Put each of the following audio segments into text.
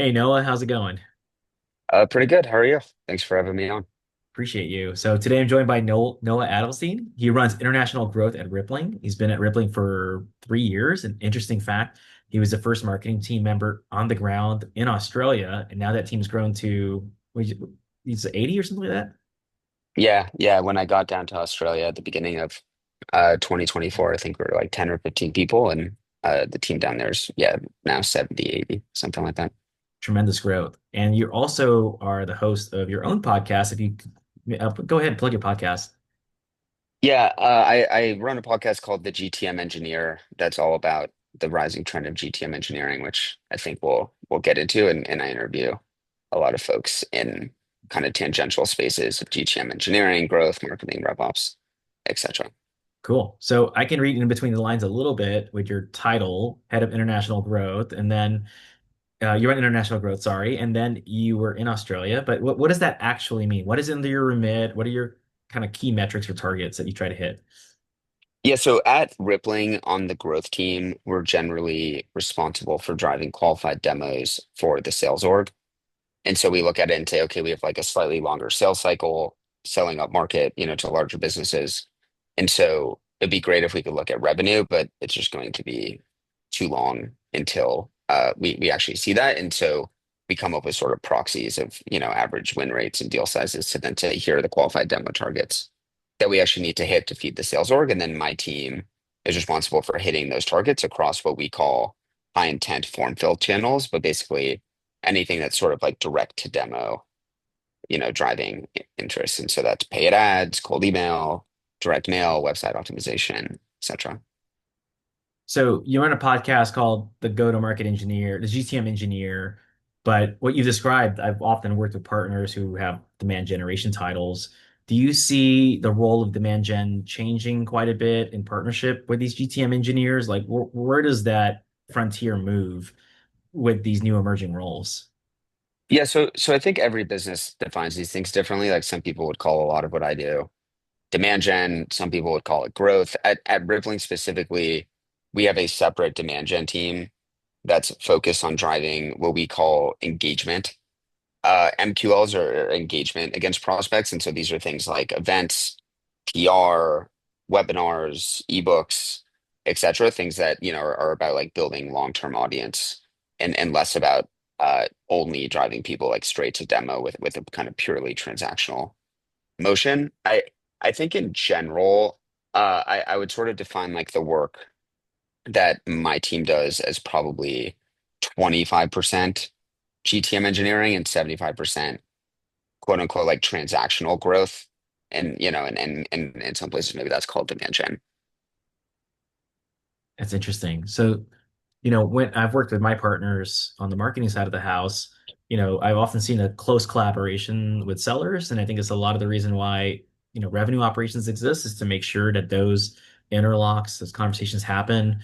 Hey Noah, how's it going? Pretty good. How are you? Thanks for having me on. Appreciate you. So today I'm joined by Noah Adelstein. He runs international growth at Rippling. He's been at Rippling for 3 years. An interesting fact, he was the first marketing team member on the ground in Australia, and now that team's grown to he's 80 or something like that. Yeah, yeah. When I got down to Australia at the beginning of 2024, I think we were like 10 or 15 people, and the team down there's now 70, 80, something like that. Tremendous growth. And you also are the host of your own podcast. If you go ahead and plug your podcast. Yeah, I run a podcast called The GTM Engineer that's all about the rising trend of GTM engineering, which I think we'll get into, and I interview a lot of folks in kind of tangential spaces of GTM engineering, growth, marketing, RevOps, etc. Cool. So I can read in between the lines a little bit with your title, Head of International Growth, and then you run international growth, sorry, and then you were in Australia. But what does that actually mean? What is under your remit? What are your kind of key metrics or targets that you try to hit? Yeah, so at Rippling on the growth team, we're generally responsible for driving qualified demos for the sales org. And so we look at it and say, okay, we have like a slightly longer sales cycle, selling up market, to larger businesses. And so it'd be great if we could look at revenue, but it's just going to be too long until we actually see that. And so we come up with sort of proxies of, average win rates and deal sizes to then say, here are the qualified demo targets that we actually need to hit to feed the sales org. And then my team is responsible for hitting those targets across what we call high intent form fill channels, but basically anything that's sort of like direct to demo, driving interest. And so that's paid ads, cold email, direct mail, website optimization, etc. So you run a podcast called The Go-to-Market Engineer, the GTM Engineer. But what you described, I've often worked with partners who have demand generation titles. Do you see the role of demand gen changing quite a bit in partnership with these GTM engineers? Like, where does that frontier move with these new emerging roles? Yeah, so I think every business defines these things differently. Like some people would call a lot of what I do demand gen, some people would call it growth. At Rippling specifically, we have a separate demand gen team that's focused on driving what we call engagement. MQLs are engagement against prospects. And so these are things like events, PR, webinars, ebooks, etc. Things that, are about like building long-term audience and less about only driving people like straight to demo with a kind of purely transactional motion. I think in general, I would sort of define like the work that my team does as probably 25% GTM engineering and 75% quote unquote like transactional growth. And and in some places maybe that's called demand gen. That's interesting. So, when I've worked with my partners on the marketing side of the house, I've often seen a close collaboration with sellers. And I think it's a lot of the reason why, revenue operations exist is to make sure that those interlocks, those conversations happen.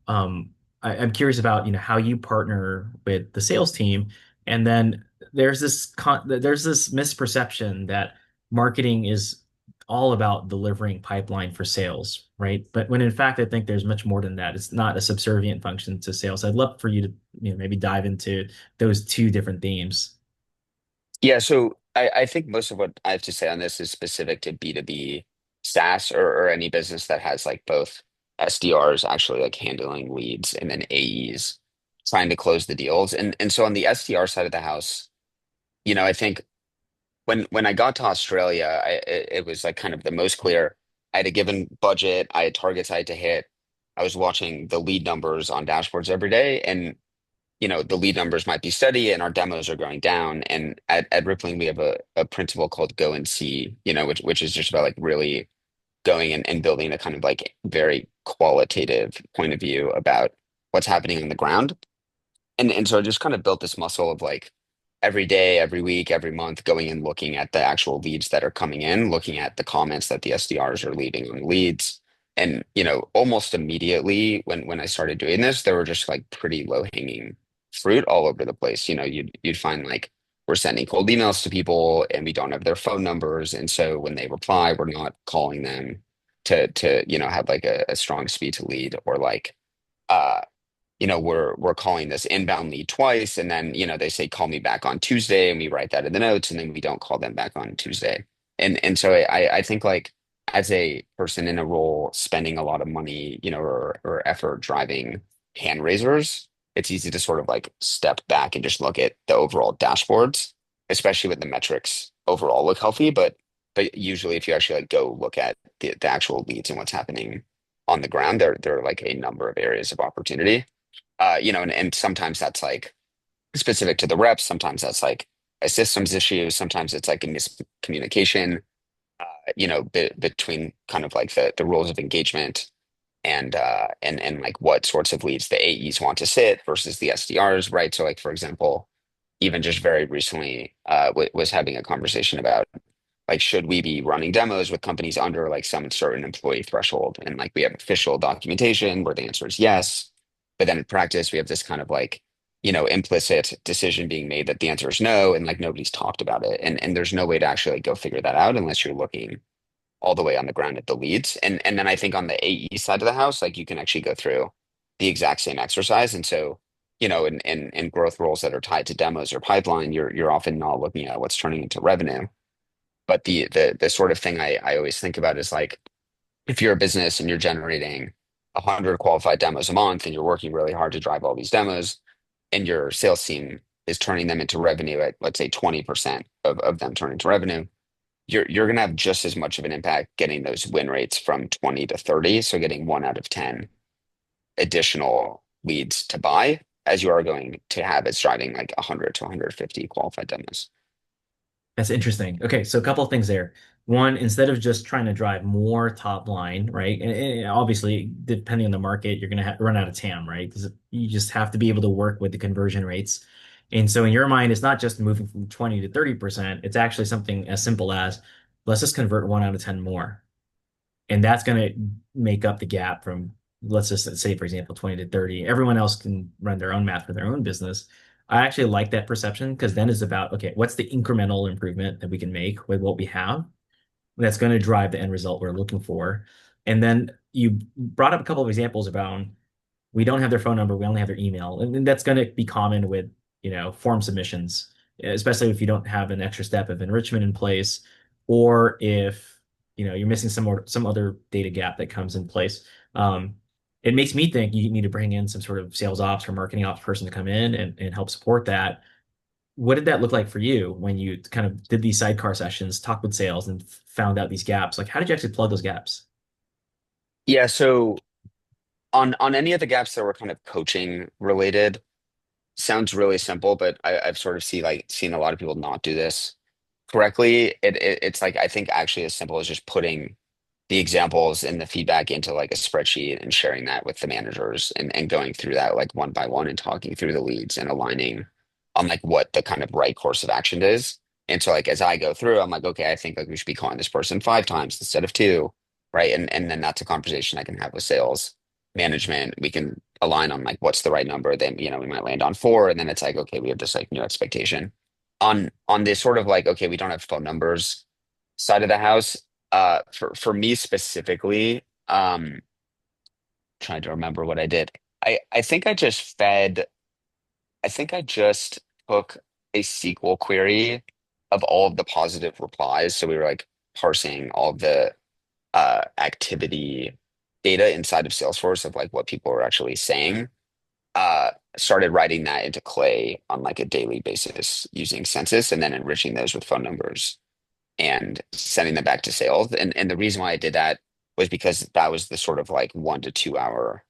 Um, I'm curious about, how you partner with the sales team. And then there's this misperception that marketing is all about delivering pipeline for sales, right? But when in fact, I think there's much more than that. It's not a subservient function to sales. I'd love for you to, maybe dive into those two different themes. Yeah, so I think most of what I have to say on this is specific to B2B SaaS or any business that has like both SDRs actually like handling leads and then AEs trying to close the deals. And so on the SDR side of the house, I think when I got to Australia, it was like kind of the most clear. I had a given budget, I had targets I had to hit. I was watching the lead numbers on dashboards every day, and the lead numbers might be steady and our demos are going down. And at Rippling, we have a principle called go and see, which is just about like really going and building a kind of like very qualitative point of view about what's happening on the ground. And so I just kind of built this muscle of like every day, every week, every month, going and looking at the actual leads that are coming in, looking at the comments that the SDRs are leaving on leads. And almost immediately when I started doing this, there were just like pretty low hanging fruit all over the place. You'd find like we're sending cold emails to people and we don't have their phone numbers. And so when they reply, we're not calling them to have like a strong speed to lead or like uh we're calling this inbound lead twice, and then, they say call me back on Tuesday, and we write that in the notes, and then we don't call them back on Tuesday. And so I think like as a person in a role spending a lot of money, or effort driving hand raisers, it's easy to sort of like step back and just look at the overall dashboards, especially when the metrics overall look healthy. But usually if you actually like go look at the actual leads and what's happening on the ground, there are like a number of areas of opportunity. And sometimes that's like specific to the reps, sometimes that's like a systems issue, sometimes it's like a miscommunication, between kind of like the rules of engagement and like what sorts of leads the AEs want to sit versus the SDRs, right? So like for example, even just very recently, was having a conversation about like should we be running demos with companies under like some certain employee threshold? And like we have official documentation where the answer is yes, but then in practice we have this kind of like, implicit decision being made that the answer is no, and like nobody's talked about it, and there's no way to actually like, go figure that out unless you're looking all the way on the ground at the leads. And then I think on the AE side of the house, like you can actually go through the exact same exercise. And so, in growth roles that are tied to demos or pipeline, you're often not looking at what's turning into revenue. But the sort of thing I always think about is like if you're a business and you're generating 100 qualified demos a month and you're working really hard to drive all these demos, and your sales team is turning them into revenue at, let's say, 20% of them turn into revenue, you're going to have just as much of an impact getting those win rates from 20 to 30, so getting 1 out of 10 additional leads to buy, as you are going to have as driving like 100 to 150 qualified demos. That's interesting. Okay, so a couple of things there. One, instead of just trying to drive more top line, right? And obviously, depending on the market, you're going to run out of TAM, right? 'Cause you just have to be able to work with the conversion rates. And so in your mind, it's not just moving from 20 to 30%. It's actually something as simple as let's just convert 1 out of 10 more. And that's going to make up the gap from, let's just say, for example, 20 to 30. Everyone else can run their own math for their own business. I actually like that perception because then it's about, okay, what's the incremental improvement that we can make with what we have that's going to drive the end result we're looking for. And then you brought up a couple of examples about we don't have their phone number, we only have their email. And that's going to be common with, form submissions, especially if you don't have an extra step of enrichment in place, or if, you're missing some other data gap that comes in place. Um, it makes me think you need to bring in some sort of sales ops or marketing ops person to come in and help support that. What did that look like for you when you kind of did these sidecar sessions, talked with sales and found out these gaps? Like, how did you actually plug those gaps? Yeah, so on any of the gaps that were kind of coaching related, sounds really simple, but I've sort of seen a lot of people not do this correctly. It's like I think actually as simple as just putting the examples and the feedback into like a spreadsheet and sharing that with the managers, and going through that like one by one and talking through the leads and aligning on like what the kind of right course of action is. And so like as I go through, I'm like, okay, I think like we should be calling this person 5 times instead of two, right? And then that's a conversation I can have with sales management. We can align on like what's the right number. Then, we might land on four, and then it's like, okay, we have this like new expectation. On this sort of like, okay, we don't have phone numbers side of the house. For me specifically, trying to remember what I did. I think I think I just took a SQL query of all of the positive replies. So we were like parsing all of the activity data inside of Salesforce of like what people were actually saying. Started writing that into Clay on like a daily basis using census, and then enriching those with phone numbers and sending them back to sales. And the reason why I did that was because that was the sort of like 1 to 2 hour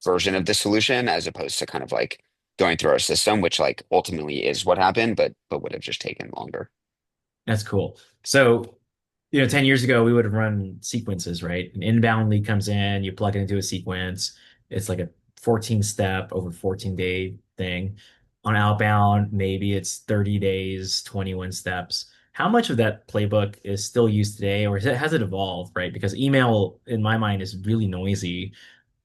version of the solution, as opposed to kind of like going through our system, which like ultimately is what happened, but would have just taken longer. That's cool. So, 10 years ago, we would have run sequences, right? An inbound lead comes in, you plug it into a sequence. It's like a 14 step over 14-day thing. On outbound, maybe it's 30 days, 21 steps. How much of that playbook is still used today, or has it evolved, right? Because email, in my mind, is really noisy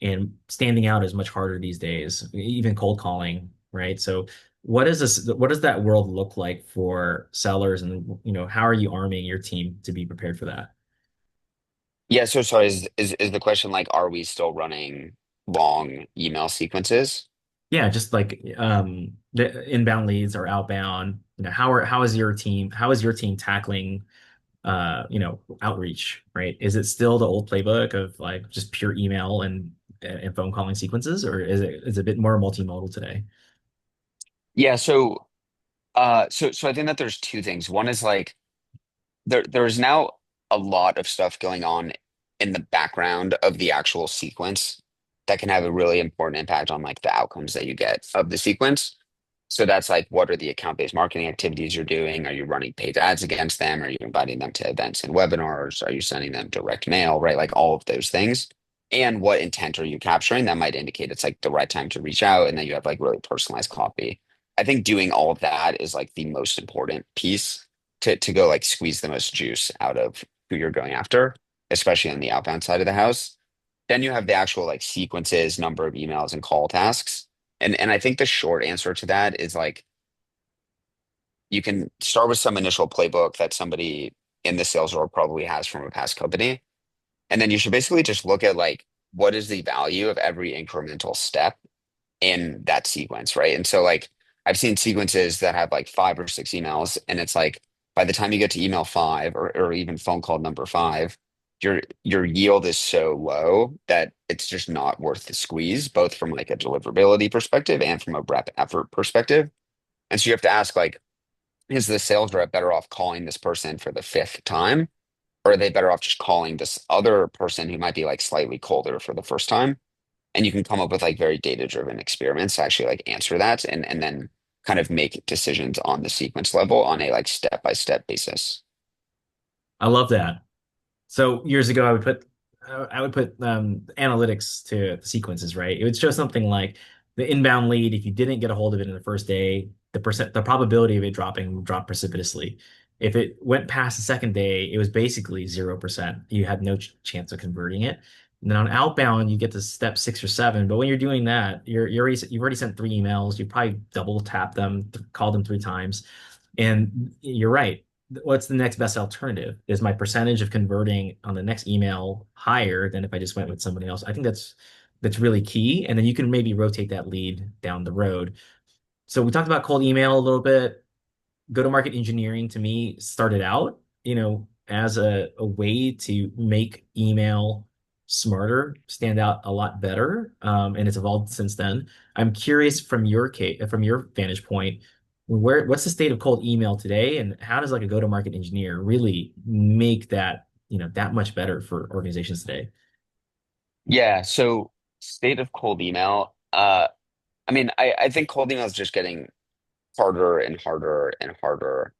and standing out is much harder these days, even cold calling, right? So what does that world look like for sellers and how are you arming your team to be prepared for that? Yeah, so sorry, is the question like, are we still running long email sequences? Yeah, just like the inbound leads or outbound, how is your team tackling outreach, right? Is it still the old playbook of like just pure email and phone calling sequences, or is it a bit more multimodal today? Yeah, so I think that there's two things. One is like there's now a lot of stuff going on in the background of the actual sequence that can have a really important impact on like the outcomes that you get of the sequence. So that's like, what are the account-based marketing activities you're doing? Are you running paid ads against them? Are you inviting them to events and webinars? Are you sending them direct mail, right? Like all of those things. And what intent are you capturing? That might indicate it's like the right time to reach out, and then you have like really personalized copy. I think doing all of that is like the most important piece to go like squeeze the most juice out of who you're going after, especially on the outbound side of the house. Then you have the actual like sequences, number of emails and call tasks. And I think the short answer to that is like you can start with some initial playbook that somebody in the sales role probably has from a past company. And then you should basically just look at like what is the value of every incremental step in that sequence, right? And so like I've seen sequences that have like 5 or 6 emails, and it's like by the time you get to email five or even phone call number five, your yield is so low that it's just not worth the squeeze, both from like a deliverability perspective and from a rep effort perspective. And so you have to ask like, is the sales rep better off calling this person for the fifth time? Or are they better off just calling this other person who might be like slightly colder for the first time? And you can come up with like very data-driven experiments to actually like answer that and then kind of make decisions on the sequence level on a like step-by-step basis. I love that. So years ago, I would put analytics to the sequences, right? It would show something like the inbound lead. If you didn't get a hold of it in the first day, the probability of it dropping would drop precipitously. If it went past the second day, it was basically 0%. You had no chance of converting it. And then on outbound, you get to step 6 or 7. But when you're doing that, you've already sent 3 emails. You probably double tap them, called them 3 times. And you're right. What's the next best alternative? Is my percentage of converting on the next email higher than if I just went with somebody else? I think that's really key. And then you can maybe rotate that lead down the road. So we talked about cold email a little bit. Go-to-market engineering to me started out, as a way to make email smarter, stand out a lot better. And it's evolved since then. I'm curious from your vantage point, what's the state of cold email today, and how does like a go-to-market engineer really make that, that much better for organizations today? Yeah, so state of cold email. I mean, I think cold email is just getting harder and harder and harder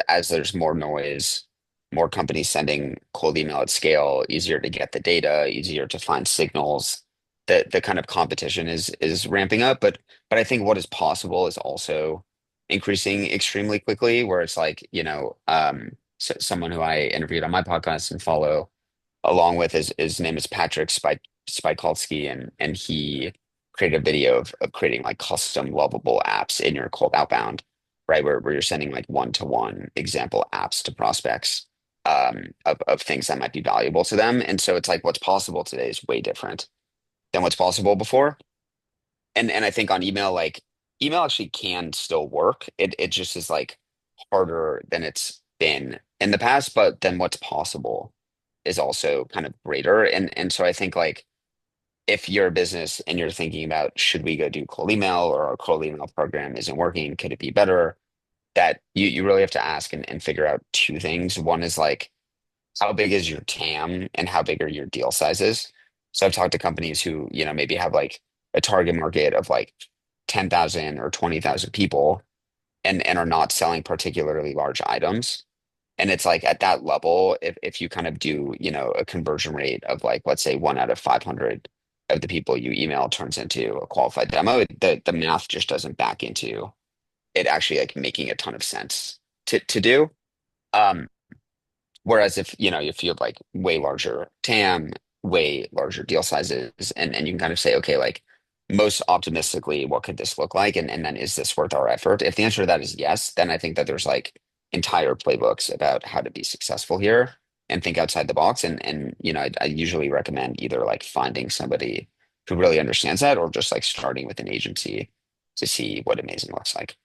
as there's more noise, more companies sending cold email at scale, easier to get the data, easier to find signals. The kind of competition is ramping up, but I think what is possible is also increasing extremely quickly, where it's like, someone who I interviewed on my podcast and follow along with his name is Patrick Spikalski, and he created a video of creating like custom lovable apps in your cold outbound, right? Where you're sending like one-to-one example apps to prospects of things that might be valuable to them. And so it's like what's possible today is way different than what's possible before. And I think on email, like email actually can still work. It just is like harder than it's been in the past, but then what's possible is also kind of greater. And so I think like if you're a business and you're thinking about should we go do cold email, or our cold email program isn't working, could it be better? That you really have to ask and figure out two things. One is like how big is your TAM and how big are your deal sizes? So I've talked to companies who, maybe have like a target market of like 10,000 or 20,000 people and are not selling particularly large items. And it's like at that level, if you kind of do, a conversion rate of like, let's say 1 out of 500 of the people you email turns into a qualified demo, the math just doesn't back into it actually like making a ton of sense to do. Um, Whereas if you have like way larger TAM, way larger deal sizes, and you can kind of say, okay, like most optimistically, what could this look like? And then is this worth our effort? If the answer to that is yes, then I think that there's like entire playbooks about how to be successful here and think outside the box. And I usually recommend either like finding somebody who really understands that, or just like starting with an agency to see what amazing looks like.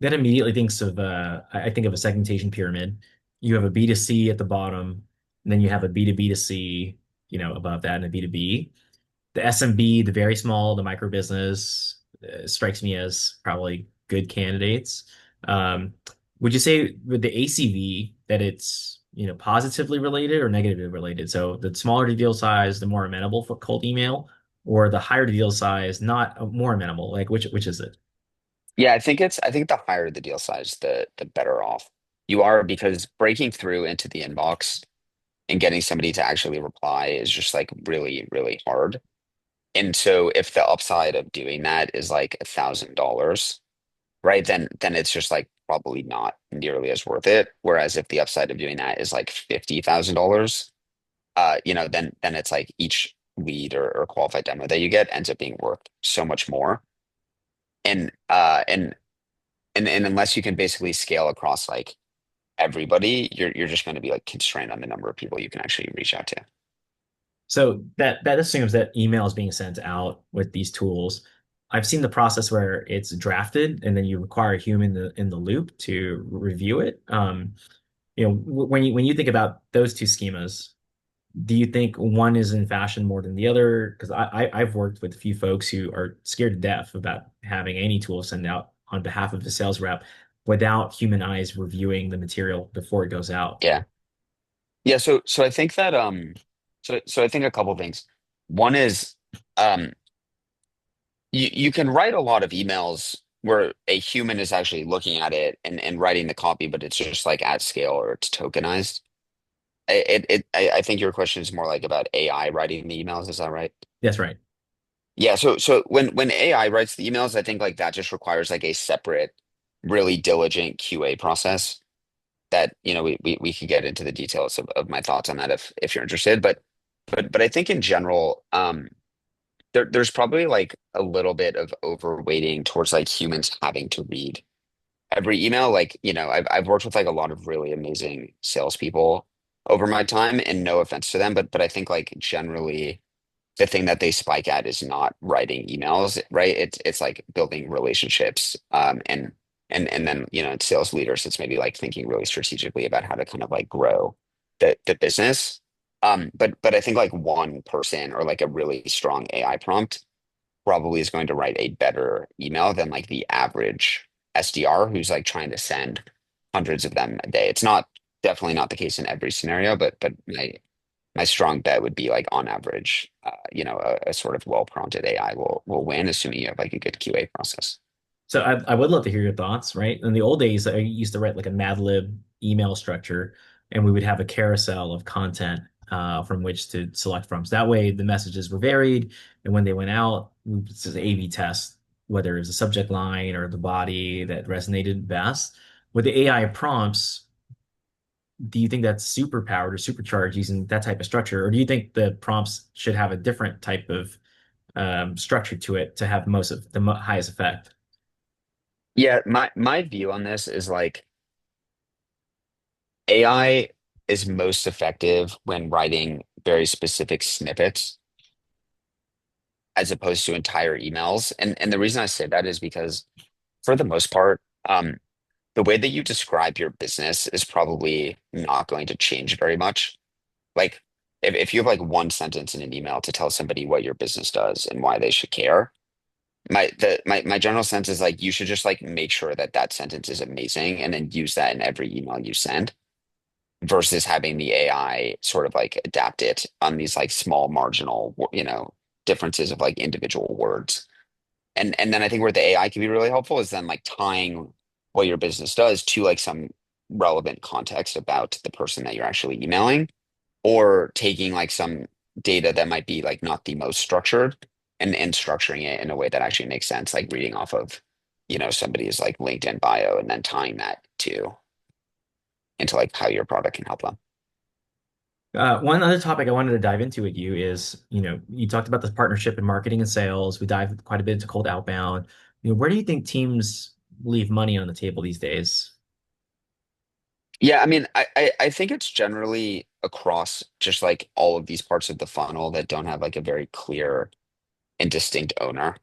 That immediately thinks of I think of a segmentation pyramid. You have a B2C at the bottom, and then you have a B2B to C, above that, and a B2B. The SMB, the very small, the micro business, strikes me as probably good candidates. Um, would you say with the ACV that it's, positively related or negatively related? So the smaller the deal size, the more amenable for cold email, or the higher the deal size, not more amenable. Like which is it? Yeah, I think the higher the deal size, the better off you are, because breaking through into the inbox and getting somebody to actually reply is just like really, really hard. And so if the upside of doing that is like $1,000, right, then it's just like probably not nearly as worth it. Whereas if the upside of doing that is like $50,000, then it's like each lead or qualified demo that you get ends up being worth so much more. And and unless you can basically scale across like everybody, you're just going to be like constrained on the number of people you can actually reach out to. So that assumes that email is being sent out with these tools. I've seen the process where it's drafted and then you require a human in the loop to review it. When you think about those two schemas, do you think one is in fashion more than the other? Because I've worked with a few folks who are scared to death about having any tool send out on behalf of the sales rep without human eyes reviewing the material before it goes out. Yeah. Yeah, so I think that so I think a couple things. One is um you can write a lot of emails where a human is actually looking at it and writing the copy, but it's just like at scale or it's tokenized. I think your question is more like about AI writing the emails, is that right? That's right. Yeah, so when AI writes the emails, I think like that just requires like a separate, really diligent QA process that, we could get into the details of my thoughts on that if you're interested. But I think in general, there's probably like a little bit of overweighting towards like humans having to read every email. Like, I've worked with like a lot of really amazing salespeople over my time, and no offense to them, but I think like generally the thing that they spike at is not writing emails, right? It's like building relationships, and then it's sales leaders. It's maybe like thinking really strategically about how to kind of like grow the business. But I think like one person or like a really strong AI prompt probably is going to write a better email than like the average SDR who's like trying to send hundreds of them a day. It's not definitely not the case in every scenario, but my strong bet would be like on average, a sort of well-prompted AI will win, assuming you have like a good QA process. So I would love to hear your thoughts, right? In the old days, I used to write like a Mad Lib email structure, and we would have a carousel of content from which to select from. So that way, the messages were varied, and when they went out, we would just A/B test whether it was the subject line or the body that resonated best. With the AI prompts, do you think that's super powered or supercharged using that type of structure, or do you think the prompts should have a different type of structure to it to have most of the highest effect? Yeah, my view on this is like AI is most effective when writing very specific snippets as opposed to entire emails. And the reason I say that is because for the most part, the way that you describe your business is probably not going to change very much. Like if you have like one sentence in an email to tell somebody what your business does and why they should care, my general sense is like you should just like make sure that that sentence is amazing and then use that in every email you send versus having the AI sort of like adapt it on these like small marginal, differences of like individual words. And then I think where the AI can be really helpful is then like tying what your business does to like some relevant context about the person that you're actually emailing, or taking like some data that might be like not the most structured and structuring it in a way that actually makes sense, like reading off of, somebody's like LinkedIn bio and then tying that to into like how your product can help them. One other topic I wanted to dive into with you is, you talked about the partnership in marketing and sales. We dived quite a bit into cold outbound. Where do you think teams leave money on the table these days? Yeah, I mean, I think it's generally across just like all of these parts of the funnel that don't have like a very clear and distinct owner.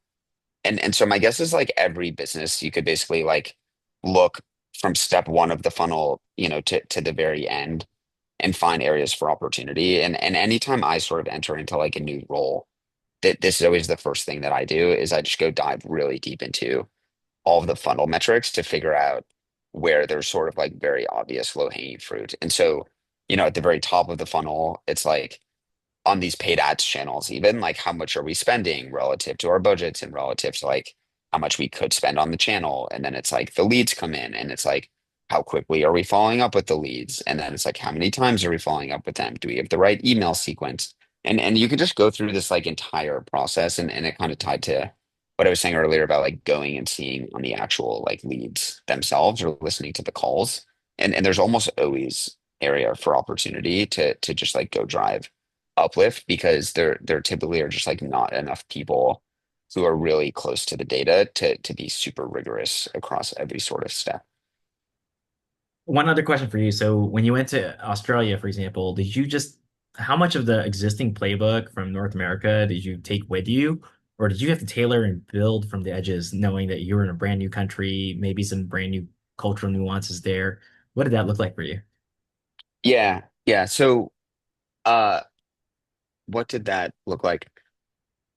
And so my guess is like every business, you could basically like look from step one of the funnel, to the very end and find areas for opportunity. And anytime I sort of enter into like a new role, that this is always the first thing that I do is I just go dive really deep into all of the funnel metrics to figure out where there's sort of like very obvious low-hanging fruit. And so, at the very top of the funnel, it's like on these paid ads channels, even like how much are we spending relative to our budgets and relative to like how much we could spend on the channel. And then it's like the leads come in and it's like how quickly are we following up with the leads? And then it's like how many times are we following up with them? Do we have the right email sequence? And you could just go through this like entire process and it kind of tied to what I was saying earlier about like going and seeing on the actual like leads themselves or listening to the calls. And there's almost always area for opportunity to just like go drive uplift because there typically are just like not enough people who are really close to the data to be super rigorous across every sort of step. One other question for you. So when you went to Australia, for example, how much of the existing playbook from North America did you take with you? Or did you have to tailor and build from the edges, knowing that you were in a brand new country, maybe some brand new cultural nuances there? What did that look like for you? Yeah, yeah. So uh what did that look like?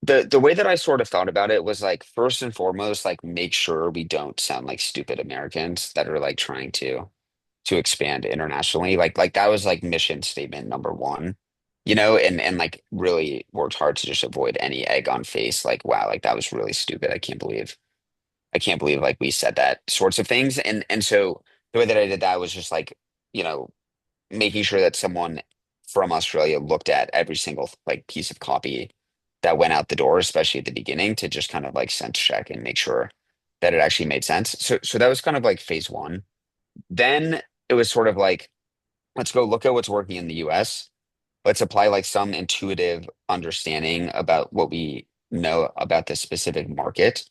The way that I sort of thought about it was like first and foremost, like make sure we don't sound like stupid Americans that are like trying to expand internationally. Like that was like mission statement number one, and like really worked hard to just avoid any egg on face. Like, wow, like that was really stupid. I can't believe like we said that sorts of things. And so the way that I did that was just like, you know, making sure that someone from Australia looked at every single like piece of copy that went out the door, especially at the beginning, to just kind of like sense check and make sure that it actually made sense. So that was kind of like phase one. Then it was sort of like, let's go look at what's working in the US. Let's apply like some intuitive understanding about what we know about this specific market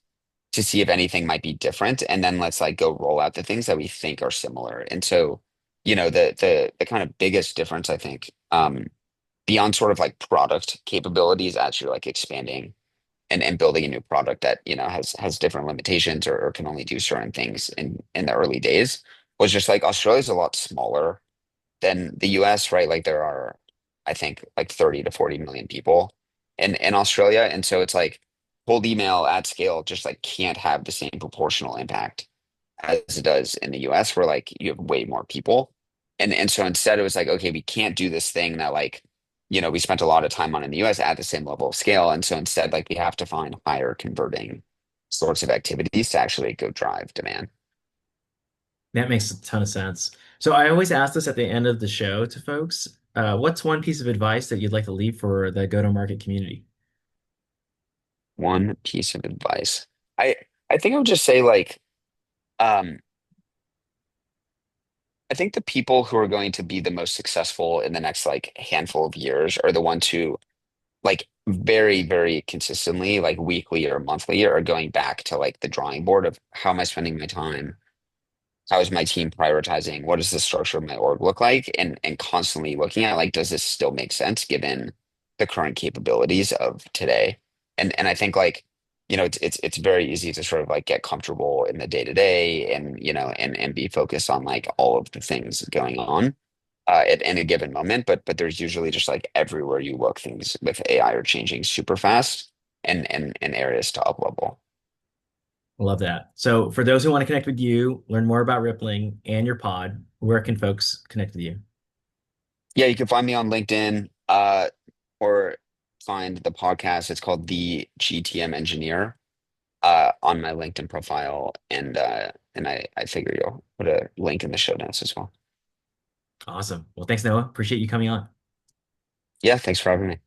to see if anything might be different. And then let's like go roll out the things that we think are similar. And so, the kind of biggest difference, I think, beyond sort of like product capabilities, actually like expanding and building a new product that, has different limitations or can only do certain things in the early days was just like Australia's a lot smaller than the US, right? Like there are, I think, like 30 to 40 million people in Australia. And so it's like cold email at scale just like can't have the same proportional impact as it does in the US, where like you have way more people. And so instead it was like, okay, we can't do this thing that like, we spent a lot of time on in the US at the same level of scale. And so instead, like we have to find higher converting sorts of activities to actually go drive demand. That makes a ton of sense. So I always ask this at the end of the show to folks. What's one piece of advice that you'd like to leave for the go-to-market community? One piece of advice. I I think I would just say like um I think the people who are going to be the most successful in the next like handful of years are the ones who like very, very consistently, like weekly or monthly, are going back to like the drawing board of how am I spending my time? How is my team prioritizing? What does the structure of my org look like? And constantly looking at like, does this still make sense given the current capabilities of today? And I think like, it's very easy to sort of like get comfortable in the day to day and and be focused on like all of the things going on at any given moment. But there's usually just like everywhere you look, things with AI are changing super fast and areas to up level. I love that. So for those who want to connect with you, learn more about Rippling and your pod, where can folks connect with you? Yeah, you can find me on LinkedIn, or find the podcast. It's called The GTM Engineer, on my LinkedIn profile, and I figure you'll put a link in the show notes as well. Awesome. Well, thanks, Noah. Appreciate you coming on. Yeah, thanks for having me.